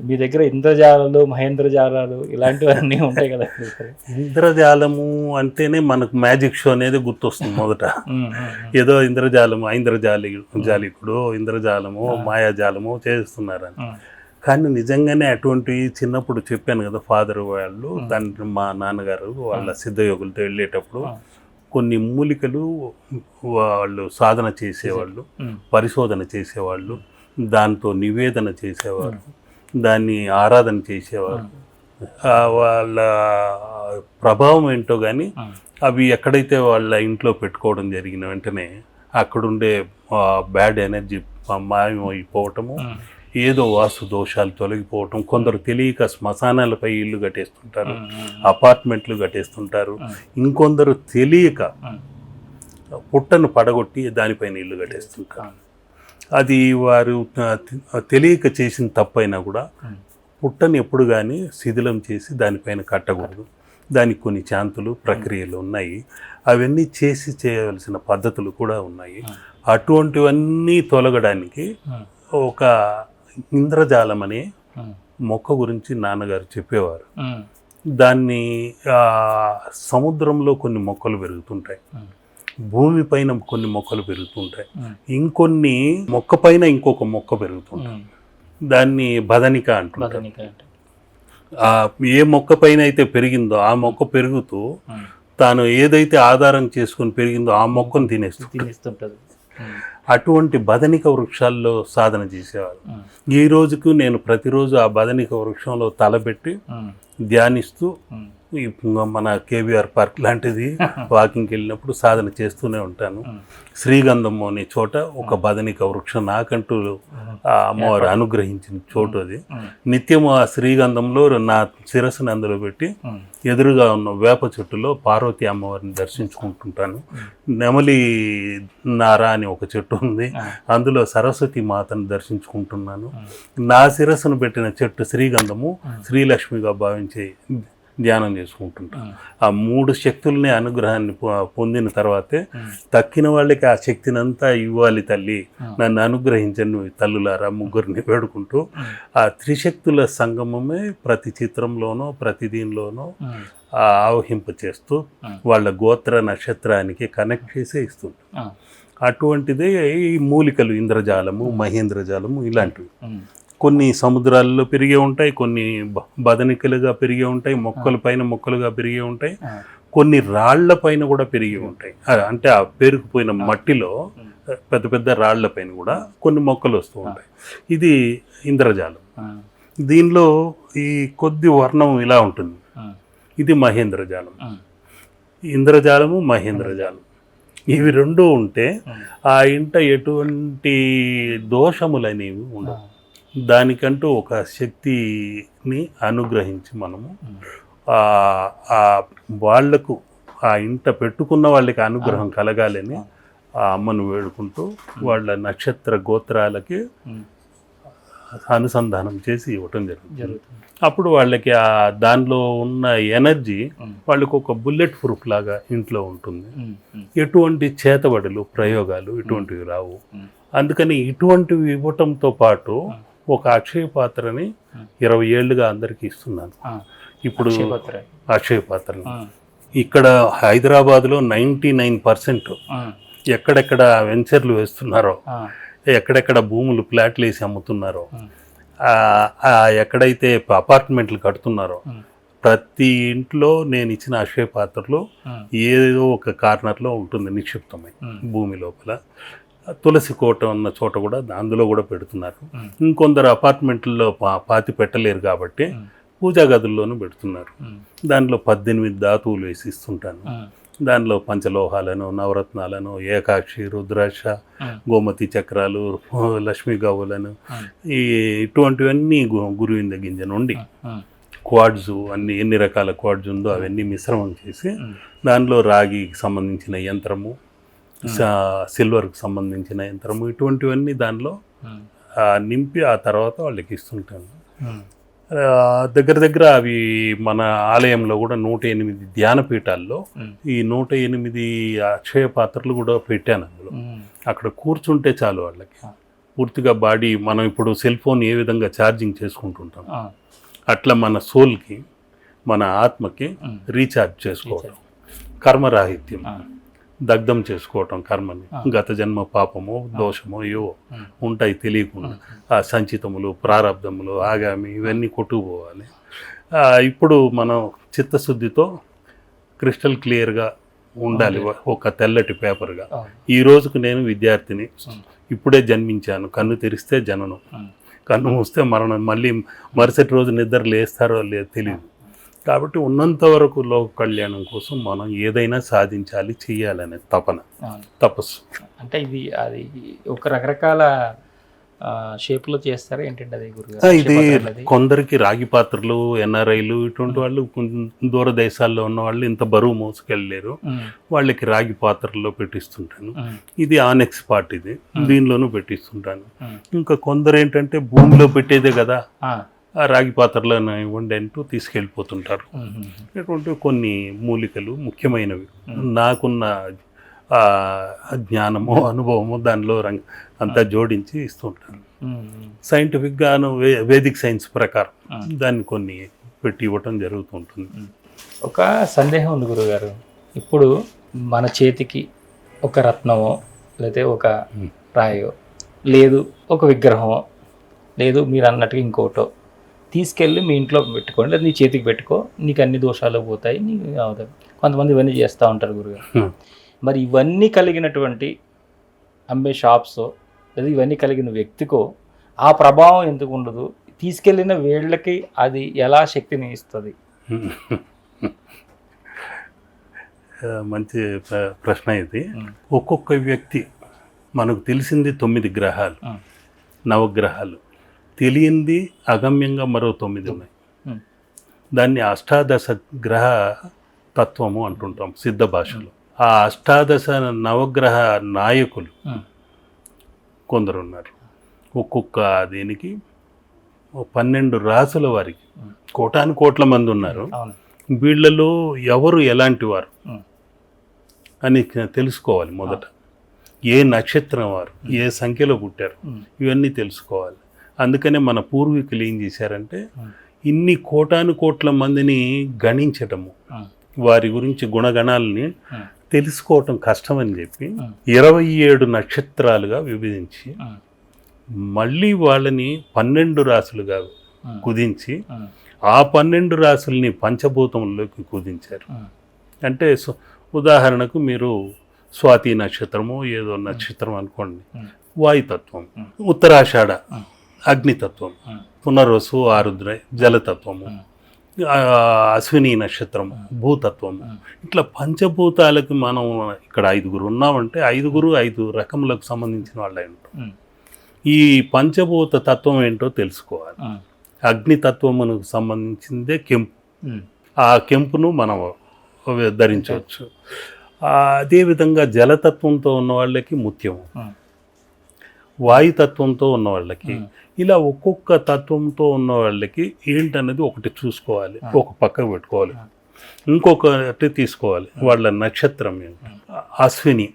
మీ దగ్గర ఇంద్రజాలాలు, మహేంద్రజాలాలు ఇలాంటివన్నీ ఉంటాయి కదా. ఇంద్రజాలము అంటేనే మనకు మ్యాజిక్ షో అనేది గుర్తొస్తుంది మొదట. ఏదో ఇంద్రజాలము, జాలికుడు, ఇంద్రజాలము, మాయాజాలము చేస్తున్నారని. కానీ నిజంగానే అటువంటివి చిన్నప్పుడు చెప్పాను కదా, ఫాదర్ వాళ్ళు, తండ్రి మా నాన్నగారు వాళ్ళ సిద్ధయోగులతో వెళ్ళేటప్పుడు కొన్ని మూలికలు వాళ్ళు సాధన చేసేవాళ్ళు, పరిశోధన చేసేవాళ్ళు, దాంతో నివేదన చేసేవారు, దాన్ని ఆరాధన చేసేవారు. వాళ్ళ ప్రభావం ఏంటో కానీ అవి ఎక్కడైతే వాళ్ళ ఇంట్లో పెట్టుకోవడం జరిగిన వెంటనే అక్కడుండే బ్యాడ్ ఎనర్జీ మాయమైపోవటము, ఏదో వాస్తు దోషాలు తొలగిపోవటం. కొందరు తెలియక శ్మశానాలపై ఇల్లు కట్టేస్తుంటారు, అపార్ట్మెంట్లు కట్టేస్తుంటారు. ఇంకొందరు తెలియక పుట్టను పడగొట్టి దానిపైన ఇల్లు కట్టేస్తుంటారు. అది వారు తెలియక చేసిన తప్పైనా కూడా పుట్టని ఎప్పుడు కానీ శిథిలం చేసి దానిపైన కట్టకూడదు. దానికి కొన్ని శాంతులు, ప్రక్రియలు ఉన్నాయి. అవన్నీ చేయవలసిన పద్ధతులు కూడా ఉన్నాయి. అటువంటివన్నీ తొలగడానికి ఒక ఇంద్రజాలం అనే మొక్క గురించి నాన్నగారు చెప్పేవారు. దాన్ని సముద్రంలో కొన్ని మొక్కలు పెరుగుతుంటాయి, భూమి పైన కొన్ని మొక్కలు పెరుగుతుంటాయి, ఇంకొన్ని మొక్క పైన ఇంకొక మొక్క పెరుగుతుంటాయి. దాన్ని బదనిక అంటారు. ఏ మొక్క పైన అయితే పెరిగిందో ఆ మొక్క పెరుగుతూ తాను ఏదైతే ఆధారం చేసుకుని పెరిగిందో ఆ మొక్కను తినేస్తుంటుంది. అటువంటి బదనిక వృక్షాల్లో సాధన చేసేవారు. ఈ రోజుకు నేను ప్రతిరోజు ఆ బదనిక వృక్షంలో తలపెట్టి ధ్యానిస్తూ మన కేబీఆర్ పార్క్ లాంటిది వాకింగ్కి వెళ్ళినప్పుడు సాధన చేస్తూనే ఉంటాను. శ్రీగంధము అనే చోట ఒక బదనిక వృక్షం నాకంటూ అమ్మవారు అనుగ్రహించిన చోటు అది. నిత్యము ఆ శ్రీగంధంలో నా శిరస్సుని అందులో పెట్టి ఎదురుగా ఉన్న వేప చెట్టులో పార్వతీ అమ్మవారిని దర్శించుకుంటుంటాను. నెమలి నార అని ఒక చెట్టు ఉంది, అందులో సరస్వతి మాతను దర్శించుకుంటున్నాను. నా శిరస్సును పెట్టిన చెట్టు శ్రీగంధము శ్రీలక్ష్మిగా భావించే ధ్యానం చేసుకుంటుంటాను. ఆ మూడు శక్తుల్ని అనుగ్రహాన్ని పొందిన తర్వాతే తక్కిన వాళ్ళకి ఆ శక్తిని అంతా ఇవ్వాలి తల్లి, నన్ను అనుగ్రహించను తల్లులారా ముగ్గురిని వేడుకుంటూ ఆ త్రిశక్తుల సంగమమే ప్రతి చిత్రంలోనో ప్రతి దీనిలోనో ఆవహింప చేస్తూ వాళ్ళ గోత్ర నక్షత్రానికి కనెక్ట్ చేసే ఇస్తుంది. అటువంటిదే ఈ మూలికలు, ఇంద్రజాలము, మహేంద్రజాలము ఇలాంటివి. కొన్ని సముద్రాల్లో పెరిగే ఉంటాయి, కొన్ని బదనికలుగా పెరిగే ఉంటాయి, మొక్కల పైన మొక్కలుగా పెరిగే ఉంటాయి, కొన్ని రాళ్ల పైన కూడా పెరిగి ఉంటాయి. అంటే ఆ పేరుకుపోయిన మట్టిలో పెద్ద పెద్ద రాళ్ల పైన కూడా కొన్ని మొక్కలు వస్తూ ఉంటాయి. ఇది ఇంద్రజాలం. దీనిలో ఈ కొద్ది వర్ణం ఇలా ఉంటుంది. ఇది మహేంద్రజాలం. ఇంద్రజాలము, మహేంద్రజాలం ఇవి రెండు ఉంటే ఆ ఇంట ఎటువంటి దోషములనేవి ఉండవు. దానికంటూ ఒక శక్తిని అనుగ్రహించి మనము వాళ్లకు ఆ ఇంట పెట్టుకున్న వాళ్ళకి అనుగ్రహం కలగాలని ఆ అమ్మను వేడుకుంటూ వాళ్ళ నక్షత్ర గోత్రాలకి అనుసంధానం చేసి ఇవ్వటం జరుగుతుంది. అప్పుడు వాళ్ళకి ఆ దానిలో ఉన్న ఎనర్జీ వాళ్ళకి ఒక బుల్లెట్ ప్రూఫ్ లాగా ఇంట్లో ఉంటుంది. ఎటువంటి చేతబడులు, ప్రయోగాలు ఇటువంటివి రావు. అందుకని ఇటువంటివి ఇవ్వటంతో పాటు ఒక అక్షయ పాత్రని 20 ఏళ్ళుగా అందరికీ ఇస్తున్నాను. ఇప్పుడు అక్షయ పాత్రని ఇక్కడ హైదరాబాద్లో 99% ఎక్కడెక్కడ వెంచర్లు వేస్తున్నారో, ఎక్కడెక్కడ భూములు ప్లాట్లు వేసి అమ్ముతున్నారో, ఎక్కడైతే అపార్ట్మెంట్లు కడుతున్నారో ప్రతి ఇంట్లో నేను ఇచ్చిన అక్షయ పాత్రలో ఏదో ఒక కార్నర్లో ఉంటుంది నిక్షిప్తమై భూమి లోపల. తులసి కోట ఉన్న చోట కూడా అందులో కూడా పెడుతున్నారు. ఇంకొందరు అపార్ట్మెంట్లలో పాతి పెట్టలేరు కాబట్టి పూజా గదుల్లోనూ పెడుతున్నారు. దాంట్లో 18 ధాతువులు వేసి ఇస్తుంటాను. దానిలో పంచలోహాలను, నవరత్నాలను, ఏకాక్షి, రుద్రాక్ష, గోమతి చక్రాలు, లక్ష్మీ గవ్వలను, ఇటువంటివన్నీ గురువింద గింజ నుండి క్వాడ్జు అన్ని ఎన్ని రకాల క్వాడ్జు ఉందో అవన్నీ మిశ్రమం చేసి దానిలో రాగికి సంబంధించిన యంత్రము, సిల్వర్కి సంబంధించిన యంత్రము, ఇటువంటివన్నీ దానిలో నింపి ఆ తర్వాత వాళ్ళకి ఇస్తుంటాను. దగ్గర దగ్గర అవి మన ఆలయంలో కూడా 108 ధ్యానపీఠాల్లో ఈ 108 అక్షయ పాత్రలు కూడా పెట్టాను. అందులో అక్కడ కూర్చుంటే చాలు వాళ్ళకి పూర్తిగా బాడీ, మనం ఇప్పుడు సెల్ ఫోన్ ఏ విధంగా ఛార్జింగ్ చేసుకుంటుంటాం, ఆ, అట్లా మన సోల్కి, మన ఆత్మకి రీఛార్జ్ చేసుకోవడం, కర్మరాహిత్యం, దగ్ధం చేసుకోవటం కర్మని, గత జన్మ పాపము దోషము ఏవో ఉంటాయి తెలియకుండా, ఆ సంచితములు, ప్రారంధములు, ఆగామి ఇవన్నీ కొట్టుకుపోవాలి. ఇప్పుడు మనం చిత్తశుద్ధితో క్రిస్టల్ క్లియర్గా ఉండాలి, ఒక తెల్లటి పేపర్గా. ఈ రోజుకు నేను విద్యార్థిని, ఇప్పుడే జన్మించాను, కన్ను తెరిస్తే జననం, కన్ను మూస్తే మరణం, మళ్ళీ మరుసటి రోజు నిద్ర లేస్తారో లేదో తెలియదు. కాబట్టి ఉన్నంత వరకు లోక కళ్యాణం కోసం మనం ఏదైనా సాధించాలి, చెయ్యాలనే తపన, తపస్సు. అంటే ఇది అది ఒక రకరకాల షేప్లో చేస్తారా ఏంటంటే అది గురుగారు? ఇది కొందరికి రాగి పాత్రలు, ఎన్ఆర్ఐలు ఇటువంటి వాళ్ళు, దూర దేశాల్లో ఉన్న వాళ్ళు ఇంత బరువు మోసుకెళ్ళలేరు, వాళ్ళకి రాగి పాత్రల్లో పెట్టిస్తుంటాను. ఇది ఆనెక్స్ పార్ట్, ఇది దీనిలోనూ పెట్టిస్తుంటాను. ఇంకా కొందరు ఏంటంటే భూమిలో పెట్టేదే కదా, ఆ రాగి పాత్రలో ఇవ్వండి అంటూ తీసుకెళ్ళిపోతుంటారు. ఇటువంటి కొన్ని మూలికలు ముఖ్యమైనవి నాకున్న జ్ఞానము, అనుభవము దానిలో అంతా జోడించి ఇస్తుంటాను. సైంటిఫిక్గాను వేదిక్ సైన్స్ ప్రకారం దాన్ని కొన్ని పెట్టి ఇవ్వటం జరుగుతుంటుంది. ఒక సందేహం ఉంది గురుగారు, ఇప్పుడు మన చేతికి ఒక రత్నమో లేదా ఒక రాయో లేదు ఒక విగ్రహమో లేదు మీరు అన్నట్టుగా ఇంకోటో తీసుకెళ్ళి మీ ఇంట్లో పెట్టుకోండి, లేదా నీ చేతికి పెట్టుకో, నీకు అన్ని దోషాలు పోతాయి, నీకు అవుతాయి. కొంతమంది ఇవన్నీ చేస్తూ ఉంటారు గురుగారు. మరి ఇవన్నీ కలిగినటువంటి అమ్మే షాప్స్ లేదా ఇవన్నీ కలిగిన వ్యక్తికో ఆ ప్రభావం ఎందుకు ఉండదు? తీసుకెళ్ళిన వేళ్ళకి అది ఎలా శక్తిని ఇస్తుంది? మంచి ప్రశ్న ఇది. ఒక్కొక్క వ్యక్తి, మనకు తెలిసింది 9 గ్రహాలు, నవగ్రహాలు, తెలియంది అగమ్యంగా మరో 9 ఉన్నాయి. దాన్ని అష్టాదశ గ్రహ తత్వము అంటుంటాం సిద్ధ భాషలో. ఆ అష్టాదశ నవగ్రహ నాయకులు కొందరు ఉన్నారు. ఒక్కొక్క దీనికి 12 రాసుల వారికి కోటాను కోట్ల మంది ఉన్నారు. వీళ్ళలో ఎవరు ఎలాంటి వారు అని తెలుసుకోవాలి. మొదట ఏ నక్షత్రం వారు, ఏ సంఖ్యలో పుట్టారు, ఇవన్నీ తెలుసుకోవాలి. అందుకనే మన పూర్వీకులు ఏం చేశారంటే ఇన్ని కోటాను కోట్ల మందిని గణించటము, వారి గురించి గుణగణాలని తెలుసుకోవటం కష్టమని చెప్పి 27 నక్షత్రాలుగా విభజించి మళ్ళీ వాళ్ళని 12 రాసులుగా కుదించి ఆ 12 రాసుల్ని పంచభూతంలోకి కుదించారు. అంటే ఉదాహరణకు మీరు స్వాతి నక్షత్రము ఏదో నక్షత్రం అనుకోండి, వాయుతత్వం, ఉత్తరాషాఢ అగ్నితత్వం, పునర్వసు ఆరుద్ర జలతత్వము, అశ్విని నక్షత్రము భూతత్వము. ఇట్లా పంచభూతాలకు మనం ఇక్కడ 5 ఉన్నామంటే 5 రకములకు సంబంధించిన వాళ్ళే ఉంటాం. ఈ పంచభూత తత్వం ఏంటో తెలుసుకోవాలి. అగ్నితత్వమునకు సంబంధించిందే కెంపు, ఆ కెంపును మనం ధరించవచ్చు. అదేవిధంగా జలతత్వంతో ఉన్న వాళ్ళకి ముత్యము, వాయుతత్వంతో ఉన్న వాళ్ళకి, ఇలా ఒక్కొక్క తత్వంతో ఉన్న వాళ్ళకి ఏంటనేది ఒకటి చూసుకోవాలి, ఒక పక్కకు పెట్టుకోవాలి. ఇంకొకటి తీసుకోవాలి, వాళ్ళ నక్షత్రం ఏంటి. అశ్విని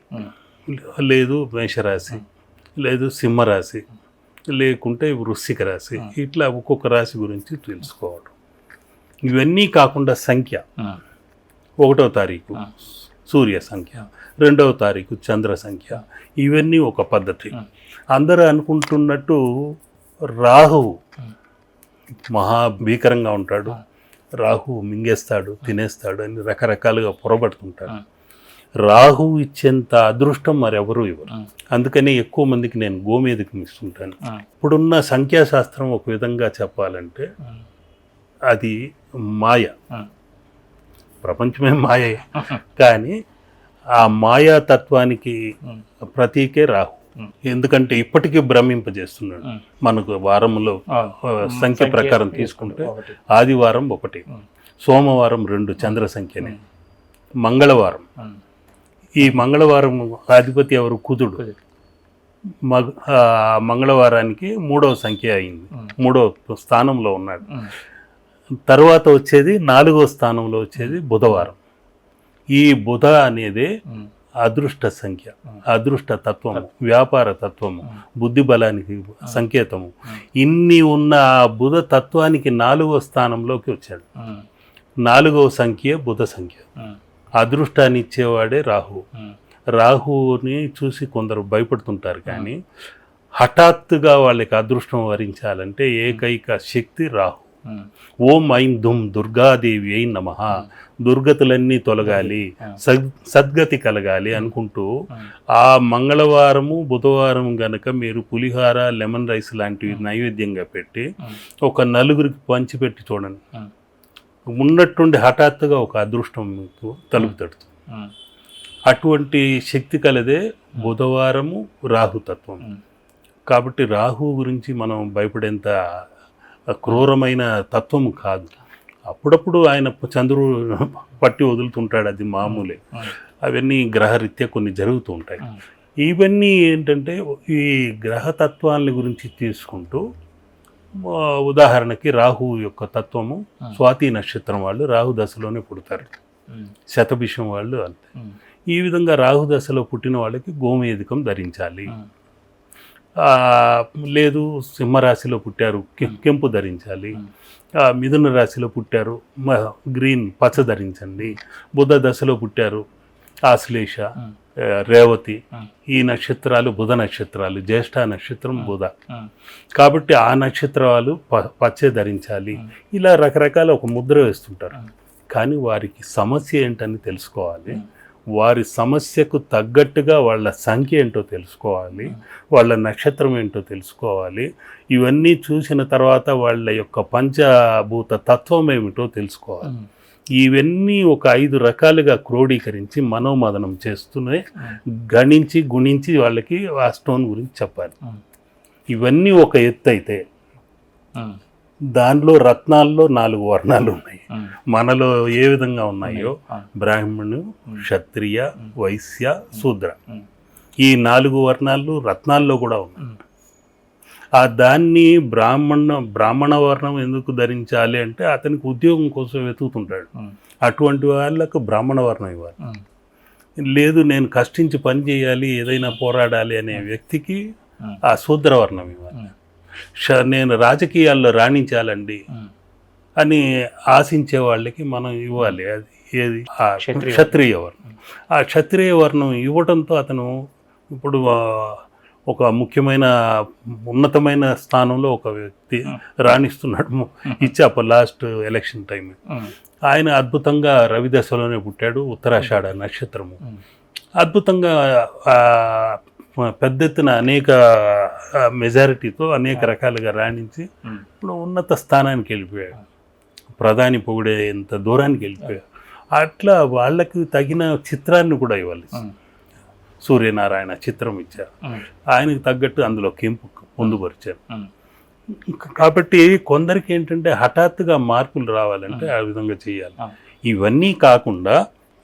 లేదు మేషరాశి, లేదు సింహరాశి, లేకుంటే వృశ్చిక రాశి, ఇట్లా ఒక్కొక్క రాశి గురించి తెలుసుకోవడం. ఇవన్నీ కాకుండా సంఖ్య, 1వ తారీఖు సూర్య సంఖ్య, 2వ తారీఖు చంద్ర సంఖ్య, ఇవన్నీ ఒక పద్ధతి. అందరూ అనుకుంటున్నట్టు రాహువు మహాభీకరంగా ఉంటాడు, రాహువు మింగేస్తాడు, తినేస్తాడు అని రకరకాలుగా పొరబడుతుంటాడు. రాహువు ఇచ్చేంత అదృష్టం మరెవరూ ఇవ్వరు. అందుకని ఎక్కువ మందికి నేను గోమేధికం ఇస్తుంటాను. ఇప్పుడున్న సంఖ్యాశాస్త్రం ఒక విధంగా చెప్పాలంటే అది మాయ, ప్రపంచమే మాయ. కానీ ఆ మాయా తత్వానికి ప్రతీకే రాహు. ఎందుకంటే ఇప్పటికీ భ్రమింపజేస్తున్నాడు. మనకు వారంలో సంఖ్య ప్రకారం తీసుకుంటే ఆదివారం 1, సోమవారం 2 చంద్ర సంఖ్యనే, మంగళవారం, ఈ మంగళవారం అధిపతి ఎవరు? కుజుడు. మంగళవారానికి 3వ సంఖ్య అయింది, 3వ స్థానంలో ఉన్నాడు. తర్వాత వచ్చేది 4వ స్థానంలో వచ్చేది బుధవారం. ఈ బుధ అనేది అదృష్ట సంఖ్య, అదృష్ట తత్వము, వ్యాపార తత్వము, బుద్ధి బలానికి సంకేతము, ఇన్ని ఉన్న ఆ బుధ తత్వానికి 4వ స్థానంలోకి వచ్చాడు. 4వ సంఖ్య బుధ సంఖ్య. అదృష్టాన్ని ఇచ్చేవాడే రాహు. రాహుని చూసి కొందరు భయపడుతుంటారు, కానీ హఠాత్తుగా వాళ్ళకి అదృష్టం వరించాలంటే ఏకైక శక్తి రాహు. ఓం ఐం దుమ్ దుర్గాదేవి అయి నమః, దుర్గతులన్నీ తొలగాలి, సద్గతి కలగాలి అనుకుంటూ ఆ మంగళవారము బుధవారం గనక మీరు పులిహార లెమన్ రైస్ లాంటివి నైవేద్యంగా పెట్టి ఒక 4గురికి పంచిపెట్టి చూడండి, ఉన్నట్టుండి హఠాత్తుగా ఒక అదృష్టం మీకు తలుపు తడుతుంది. అటువంటి శక్తి కలదే బుధవారము రాహుతత్వం. కాబట్టి రాహు గురించి మనం భయపడేంత క్రూరమైన తత్వం కాదు. అప్పుడప్పుడు ఆయన చంద్రుడు పట్టి వదులుతుంటాడు, అది మామూలే. అవన్నీ గ్రహరీత్యా కొన్ని జరుగుతూ ఉంటాయి. ఇవన్నీ ఏంటంటే ఈ గ్రహతత్వాల గురించి తీసుకుంటూ, ఉదాహరణకి రాహు యొక్క తత్వము, స్వాతి నక్షత్రం వాళ్ళు రాహు దశలోనే పుడతారు, శతభిషం వాళ్ళు అంతే. ఈ విధంగా రాహు దశలో పుట్టిన వాళ్ళకి గోమేధికం ధరించాలి. లేదు సింహరాశిలో పుట్టారు, కెంపు ధరించాలి. మిథున రాశిలో పుట్టారు, గ్రీన్ పచ్చ ధరించండి. బుధ దశలో పుట్టారు, ఆశ్లేష, రేవతి, ఈ నక్షత్రాలు బుధ నక్షత్రాలు. జ్యేష్ఠ నక్షత్రం బుధ, కాబట్టి ఆ నక్షత్రాలు పచ్చే ధరించాలి. ఇలా రకరకాల ఒక ముద్ర వేస్తుంటారు. కానీ వారికి సమస్య ఏంటని తెలుసుకోవాలి, వారి సమస్యకు తగ్గట్టుగా వాళ్ళ సంఖ్య ఏంటో తెలుసుకోవాలి, వాళ్ళ నక్షత్రం ఏంటో తెలుసుకోవాలి. ఇవన్నీ చూసిన తర్వాత వాళ్ళ యొక్క పంచభూత తత్వం ఏమిటో తెలుసుకోవాలి. ఇవన్నీ ఒక 5 రకాలుగా క్రోడీకరించి మనోమదనం చేస్తూనే గణించి గుణించి వాళ్ళకి ఆ స్టోన్ గురించి చెప్పాలి. ఇవన్నీ ఒక ఎత్తు అయితే, దానిలో రత్నాల్లో 4 వర్ణాలు ఉన్నాయి. మనలో ఏ విధంగా ఉన్నాయో బ్రాహ్మణు, క్షత్రియ, వైశ్య, శూద్ర, ఈ 4 వర్ణాలు రత్నాల్లో కూడా ఉన్నాయి. దాన్ని బ్రాహ్మణ వర్ణం ఎందుకు ధరించాలి అంటే అతనికి ఉద్యోగం కోసం వెతుకుతుంటాడు, అటువంటి వాళ్ళకు బ్రాహ్మణ వర్ణం ఇవ్వాలి. లేదు నేను కష్టించి పని చేయాలి, ఏదైనా పోరాడాలి అనే వ్యక్తికి ఆ శూద్ర వర్ణం ఇవ్వాలి. నేను రాజకీయాల్లో రాణించాలండి అని ఆశించే వాళ్ళకి మనం ఇవ్వాలి, అది ఏది క్షత్రియ వర్ణం. ఆ క్షత్రియ వర్ణం ఇవ్వడంతో అతను ఇప్పుడు ఒక ముఖ్యమైన ఉన్నతమైన స్థానంలో ఒక వ్యక్తి రాణిస్తున్నాడు. ఇచ్చాప లాస్ట్ ఎలక్షన్ టైం ఆయన అద్భుతంగా రవి దశలోనే పుట్టాడు, ఉత్తరాషాఢ నక్షత్రము. అద్భుతంగా పెద్ద ఎత్తున అనేక మెజారిటీతో అనేక రకాలుగా రాణించి ఇప్పుడు ఉన్నత స్థానానికి వెళ్ళిపోయాడు, ప్రధాని పొగిడేంత దూరానికి వెళ్ళిపోయాడు. అట్లా వాళ్ళకి తగిన చిత్రాన్ని కూడా ఇవ్వాలి. సూర్యనారాయణ చిత్రం ఇచ్చారు, ఆయనకు తగ్గట్టు అందులో కెంపు పొందుపరిచారు. కాబట్టి కొందరికి ఏంటంటే హఠాత్తుగా మార్పులు రావాలంటే ఆ విధంగా చేయాలి. ఇవన్నీ కాకుండా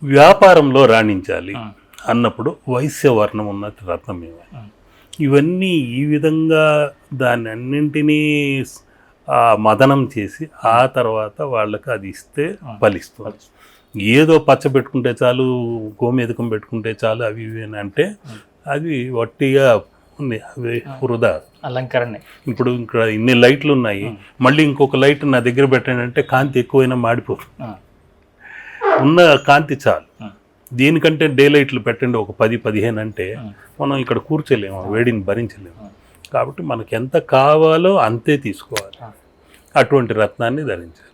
వ్యాపారంలో రాణించాలి అన్నప్పుడు వైశ్య వర్ణం ఉన్న రత్నం ఇవ్వాలి. ఇవన్నీ ఈ విధంగా దాన్ని అన్నింటినీ మదనం చేసి ఆ తర్వాత వాళ్ళకి అది ఇస్తే ఫలిస్తుంది. ఏదో పచ్చ పెట్టుకుంటే చాలు, గోమేధికం పెట్టుకుంటే చాలు, అవి ఇవి అంటే అది వట్టిగా ఉంది, అవి వృధా, అలంకరణ. ఇప్పుడు ఇక్కడ ఇన్ని లైట్లు ఉన్నాయి, మళ్ళీ ఇంకొక లైట్ నా దగ్గర పెట్టండి అంటే కాంతి ఎక్కువైనా మాడిపోదు. ఉన్న కాంతి చాలు. దీనికంటే డే లైట్లు పెట్టండి ఒక 10-15 అంటే మనం ఇక్కడ కూర్చోలేము, వేడిని భరించలేము. కాబట్టి మనకు ఎంత కావాలో అంతే తీసుకోవాలి, అటువంటి రత్నాన్ని ధరించాలి.